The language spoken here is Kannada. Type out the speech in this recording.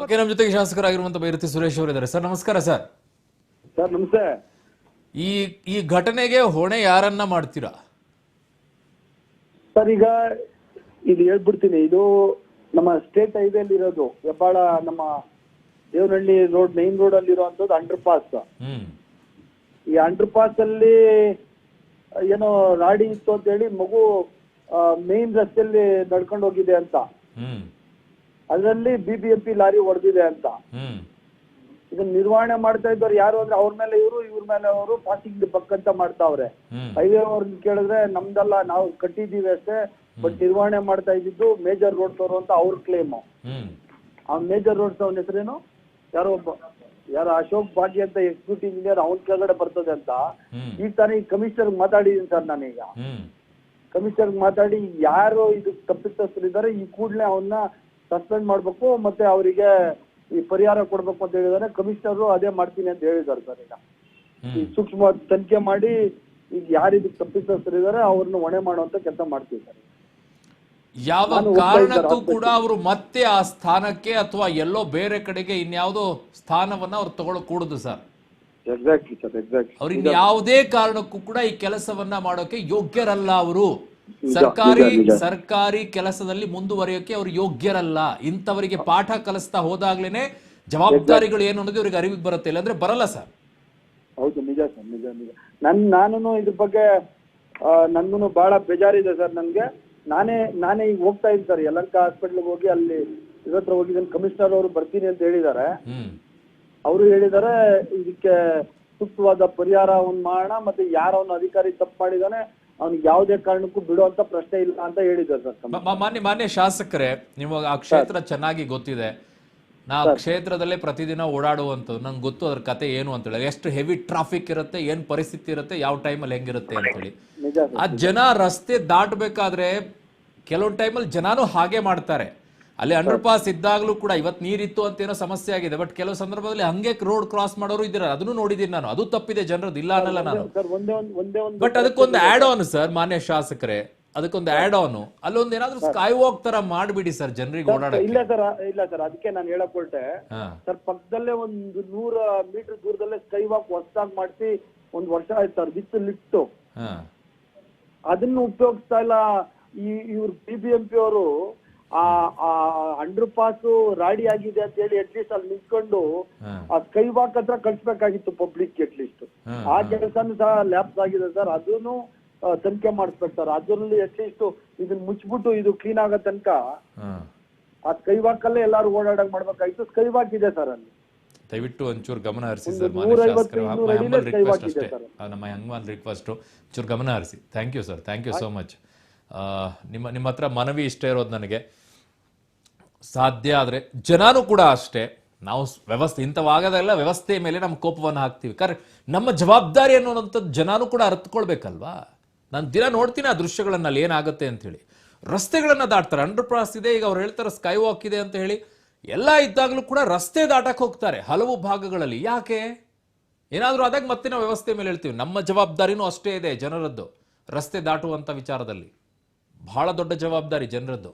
ಓಕೆ, ನಮ್ಮ ಜೊತೆಗೆ ಶಾಸಕರಾಗಿರುವಂತ ಬೈರತಿ ಸುರೇಶ್ ಅವರು ಇದ್ದಾರೆ. ಸರ್ ನಮಸ್ಕಾರ. ಸರ್ ಸರ್ ನಮಸ್ತೆ. ಈ ಈ ಘಟನೆಗೆ ಹೊಣೆ ಯಾರನ್ನ ಮಾಡ್ತೀರಾ ಸರ್? ಈಗ ಇದು ಹೇಳ್ಬಿಡ್ತೀನಿ, ಇದು ನಮ್ಮ ಸ್ಟೇಟ್ ಹೈವೇ ಅಲ್ಲಿ ಇರೋದು, ಹೆಬ್ಬಾಳ ನಮ್ಮ ದೇವನಹಳ್ಳಿ ರೋಡ್ ಮೈನ್ ರೋಡ್ ಅಲ್ಲಿ ಇರುವಂತದ್ದು ಅಂಡರ್ ಪಾಸ್. ಈ ಅಂಡರ್ ಪಾಸ್ ಅಲ್ಲಿ ಏನೋ ರಾಡಿ ಇತ್ತು ಅಂತ ಹೇಳಿ ಮಗು ಮೇನ್ ರಸ್ತೆಯಲ್ಲಿ ನಡ್ಕೊಂಡು ಹೋಗಿದೆ ಅಂತ, ಅದರಲ್ಲಿ BBMP ಲಾರಿ ಹೊಡೆದಿದೆ ಅಂತ. ಇದನ್ನ ನಿರ್ವಹಣೆ ಮಾಡ್ತಾ ಇದ್ದವ್ರು ಯಾರು ಅಂದ್ರೆ ಅವ್ರ ಮೇಲೆ ಇವ್ರ ಮೇಲೆ ಅವರು ಪಾಸಿಂಗ್ ಬಕ್ಕಂತ ಮಾಡ್ತಾವ್ರೆ. ಹೈವೇ ಅವ್ರನ್ನ ಕೇಳಿದ್ರೆ ನಮ್ದಲ್ಲ, ನಾವು ಕಟ್ಟಿದೀವಿ ಅಷ್ಟೇ, ಬಟ್ ನಿರ್ವಹಣೆ ಮಾಡ್ತಾ ಇದ್ದಿದ್ದು ಮೇಜರ್ ರೋಡ್ಸ್ ಅವರು ಅಂತ ಅವ್ರ ಕ್ಲೇಮ್. ಆ ಮೇಜರ್ ರೋಡ್ಸ್ ಅವನ ಹೆಸರೇನು, ಯಾರೋ ಅಶೋಕ್ ಭಾಗ್ಯ ಅಂತ ಎಕ್ಸಿಕ್ಯೂಟಿವ್ ಇಂಜಿನಿಯರ್, ಅವನ್ ಕೆಳಗಡೆ ಬರ್ತದೆ ಅಂತ. ಈಗ ತಾನೇ ಕಮಿಷನರ್ ಮಾತಾಡಿದೀನಿ ಸರ್ ನಾನೀಗ. ಕಮಿಷನರ್ ಮಾತಾಡಿ ಯಾರು ಇದು ತಪ್ಪಿತಸ್ಥರಿದ್ದಾರೆ ಈ ಕೂಡಲೇ ಅವನ್ನ ಸಸ್ಪೆಂಡ್ ಮಾಡ್ಬೇಕು, ಮತ್ತೆ ಅವರಿಗೆ ಈ ಪರಿಹಾರ ಕೊಡ್ಬೇಕು ಅಂತ ಹೇಳಿದಾರೆ. ಕಮಿಷನರ್ ಅದೇ ಮಾಡ್ತೀನಿ ಅಂತ ಹೇಳಿದ್ದಾರೆ ಸರ್. ಈಗ ಈ ಸೂಕ್ಷ್ಮ ತನಿಖೆ ಮಾಡಿ ಈಗ ಯಾರಿದು ತಪ್ಪಿತಸ್ಥರಿದ್ದಾರೆ ಅವ್ರನ್ನ ಹೊಣೆ ಮಾಡುವಂತ ಕೆಲಸ ಮಾಡ್ತೀವಿ ಸರ್. ಯಾವ ಕಾರಣಕ್ಕೂ ಕೂಡ ಅವರು ಮತ್ತೆ ಆ ಸ್ಥಾನಕ್ಕೆ ಅಥವಾ ಎಲ್ಲೋ ಬೇರೆ ಕಡೆಗೆ ಇನ್ಯಾವುದೋ ಸ್ಥಾನವನ್ನ ಅವ್ರು ತಗೊಳ್ಳಕೂಡದು ಸರ್. Exactly sir, exactly. ಅವ್ರಿಗೆ ಯಾವುದೇ ಕಾರಣಕ್ಕೂ ಕೂಡ ಈ ಕೆಲಸವನ್ನ ಮಾಡೋಕೆ ಯೋಗ್ಯರಲ್ಲ. ಅವರು ಸರ್ಕಾರಿ ಕೆಲಸದಲ್ಲಿ ಮುಂದುವರಿಯೋಕೆ ಅವ್ರು ಯೋಗ್ಯರಲ್ಲ. ಇಂಥವರಿಗೆ ಪಾಠ ಕಲಿಸ್ತಾ ಹೋದಾಗ್ಲೇನೆ ಜವಾಬ್ದಾರಿಗಳು ಏನು ಅನ್ನೋದು ಇವ್ರಿಗೆ ಅರಿವಿಗೆ ಬರುತ್ತೆ, ಇಲ್ಲಾಂದ್ರೆ ಬರಲ್ಲ ಸರ್. ಹೌದು, ನಿಜ ಸರ್, ನಿಜ ನಿಜ. ನಾನು ಇದ್ರ ಬಗ್ಗೆ ನನ್ಗೂ ಬಹಳ ಬೇಜಾರಿದೆ ಸರ್. ನನ್ಗೆ ನಾನೇ ಈಗ ಹೋಗ್ತಾ ಇದ್ದೀನಿ ಸರ್, ಯಲಹಂಕ ಹಾಸ್ಪಿಟ್ಲ್ಗೆ ಹೋಗಿ ಅಲ್ಲಿ ಇವತ್ರ ಹೋಗಿದ್ದೀನಿ. ಕಮಿಷನರ್ ಅವರು ಬರ್ತೀನಿ ಅಂತ ಹೇಳಿದ್ದಾರೆ. ಅವರು ಹೇಳಿದ್ದಾರೆ ಇದಕ್ಕೆ ಸೂಕ್ತವಾದ ಪರಿಹಾರ ಮಾಡೋಣ, ಮತ್ತೆ ಯಾರವನು ಅಧಿಕಾರಿ ತಪ್ಪು ಮಾಡಿದಾನೆ ಅವ್ನಿಗೆ ಯಾವುದೇ ಕಾರಣಕ್ಕೂ ಬಿಡುವಂತ ಪ್ರಶ್ನೆ ಇಲ್ಲ ಅಂತ ಹೇಳಿದ್ದಾರೆ ಸರ್. ಮಾನ್ಯ ಶಾಸಕರೇ, ನಿಮಗೆ ಆ ಕ್ಷೇತ್ರ ಚೆನ್ನಾಗಿ ಗೊತ್ತಿದೆ. ನಾ ಕ್ಷೇತ್ರದಲ್ಲೇ ಪ್ರತಿದಿನ ಓಡಾಡುವಂಥದ್ದು, ನಂಗೆ ಗೊತ್ತು ಅದ್ರ ಕತೆ ಏನು ಅಂತ ಹೇಳಿ, ಎಷ್ಟು ಹೆವಿ ಟ್ರಾಫಿಕ್ ಇರುತ್ತೆ, ಏನ್ ಪರಿಸ್ಥಿತಿ ಇರುತ್ತೆ, ಯಾವ ಟೈಮಲ್ಲಿ ಹೆಂಗಿರುತ್ತೆ ಅಂತ ಹೇಳಿ. ಆ ಜನ ರಸ್ತೆ ದಾಟಬೇಕಾದ್ರೆ ಕೆಲವೊಂದು ಟೈಮಲ್ಲಿ ಜನನು ಹಾಗೆ ಮಾಡ್ತಾರೆ. ಅಲ್ಲಿ ಅಂಡರ್ ಪಾಸ್ ಇದ್ದಾಗಲೂ ಕೂಡ ಇವತ್ತು ನೀರಿತ್ತು ಅಂತ ಏನೋ ಸಮಸ್ಯೆ ಆಗಿದೆ, ಬಟ್ ಕೆಲವು ಸಂದರ್ಭದಲ್ಲಿ ಹಂಗೆ ರೋಡ್ ಕ್ರಾಸ್ ಮಾಡೋರು ಇದ್ದಾರೆ. ಅದನ್ನು ನೋಡಿದೀನಿ ನಾನು, ಅದು ತಪ್ಪಿದೆ ಜನರದ್ದು, ಇಲ್ಲ ಅನ್ನಲ್ಲ ನಾನು. ಬಟ್ ಅದಕ್ಕೊಂದು ಆಡ್ ಆನ್ ಸರ್, ಮಾನ್ಯ ಶಾಸಕರೇ, ಅದಕ್ಕೊಂದು ಆಡ್ ಆನ್, ಅಲ್ಲೊಂದು ಏನಾದ್ರೂ ಸ್ಕೈ ವಾಕ್ ತರ ಮಾಡ್ಬಿಡಿ ಸರ್ ಜನರಿಗೆ ಓಡಾಡಕ್ಕೆ. ಇಲ್ಲ ಸರ್, ಅದಕ್ಕೆ ನಾನು ಹೇಳಕ್ ಹೊರಟೆ ಸರ್. ಪಕ್ಕದಲ್ಲೇ ಒಂದು 100 ಮೀಟರ್ ದೂರದಲ್ಲೇ ಸ್ಕೈ ವಾಕ್ ಹೊಸದಾಗಿ ಮಾಡಿಸಿ 1 ವರ್ಷ ಆಯ್ತು ಸರ್, ವಿತ್ ಲಿಫ್ಟ್. ಅದನ್ನು ಉಪಯೋಗಿಸ್ತಾ ಇಲ್ಲ ಇವ್ರು BBMP ಅವರು. ಆ ಅಂಡರ್ ಪಾಸ್ ರಾಡಿ ಆಗಿದೆ ಅಂತ ಹೇಳಿ ಅಟ್ಲೀಸ್ಟ್ ಅಲ್ಲಿ ನಿಂತ್ಕೊಂಡು ಆ ಸ್ಕೈ ವಾಕ್ ಹತ್ರ ಕಳ್ಸ್ಬೇಕಾಗಿತ್ತು ಪಬ್ಲಿಕ್. ಅಟ್ಲೀಸ್ಟ್ ಆ ಕೆಲಸನೂ ಸಹ ಲ್ಯಾಪ್ಸ್ ಆಗಿದೆ ಸರ್. ಅದನ್ನು ತನಿಖೆ ಮಾಡಿಸ್ಬೇಕು ಸರ್. ಅದರಲ್ಲಿ ಅಟ್ಲೀಸ್ಟ್ ಇದನ್ನ ಮುಚ್ಚಿಬಿಟ್ಟು ಇದು ಕ್ಲೀನ್ ಆಗೋ ತನಕ ಆ ಸ್ಕೈ ವಾಕ್ ಅಲ್ಲೇ ಎಲ್ಲಾರು ಓಡಾಡಕ್ ಮಾಡ್ಬೇಕಾಗಿತ್ತು. ಸ್ಕೈ ವಾಕ್ ಇದೆ ಸರ್ ಅಲ್ಲಿ, ದಯವಿಟ್ಟು ಒಂಚೂರು ಗಮನ ಹರಿಸಿ ಸರ್. ನಮ್ಮ ಹಂಗಮಾನ್ ರಿಕ್ವೆಸ್ಟ್ ಒಂಚೂರು ಗಮನ ಹರಿಸಿ. Thank you sir, thank you so much. ನಿಮ್ಮ ಹತ್ರ ಮನವಿ ಇಷ್ಟ ಇರೋದು ನನಗೆ, ಸಾಧ್ಯ ಆದ್ರೆ ಜನನೂ ಕೂಡ ಅಷ್ಟೇ, ನಾವು ವ್ಯವಸ್ಥೆ ಇಂಥವಾಗದೆಲ್ಲ ವ್ಯವಸ್ಥೆ ಮೇಲೆ ನಮ್ಮ ಕೋಪವನ್ನು ಹಾಕ್ತೀವಿ. ನಮ್ಮ ಜವಾಬ್ದಾರಿ ಅನ್ನೋಂಥದ್ದು ಜನನೂ ಕೂಡ ಅರ್ಥಕೊಳ್ಬೇಕಲ್ವಾ. ನಾನು ದಿನ ನೋಡ್ತೀನಿ ಆ ದೃಶ್ಯಗಳನ್ನ, ಅಲ್ಲಿ ಏನಾಗುತ್ತೆ ಅಂತ ಹೇಳಿ. ರಸ್ತೆಗಳನ್ನ ದಾಟ್ತಾರೆ, ಅಂಡರ್ ಪಾಸ್ ಇದೆ, ಈಗ ಅವ್ರು ಹೇಳ್ತಾರೆ ಸ್ಕೈ ವಾಕ್ ಇದೆ ಅಂತ ಹೇಳಿ. ಎಲ್ಲ ಇದ್ದಾಗಲೂ ಕೂಡ ರಸ್ತೆ ದಾಟಕ್ಕೆ ಹೋಗ್ತಾರೆ ಹಲವು ಭಾಗಗಳಲ್ಲಿ. ಯಾಕೆ? ಏನಾದರೂ ಆದಾಗ ಮತ್ತೆ ನಾವು ವ್ಯವಸ್ಥೆ ಮೇಲೆ ಹೇಳ್ತೀವಿ. ನಮ್ಮ ಜವಾಬ್ದಾರಿನೂ ಅಷ್ಟೇ ಇದೆ ಜನರದ್ದು, ರಸ್ತೆ ದಾಟುವಂತ ವಿಚಾರದಲ್ಲಿ ಬಹಳ ದೊಡ್ಡ ಜವಾಬ್ದಾರಿ ಜನರದ್ದು.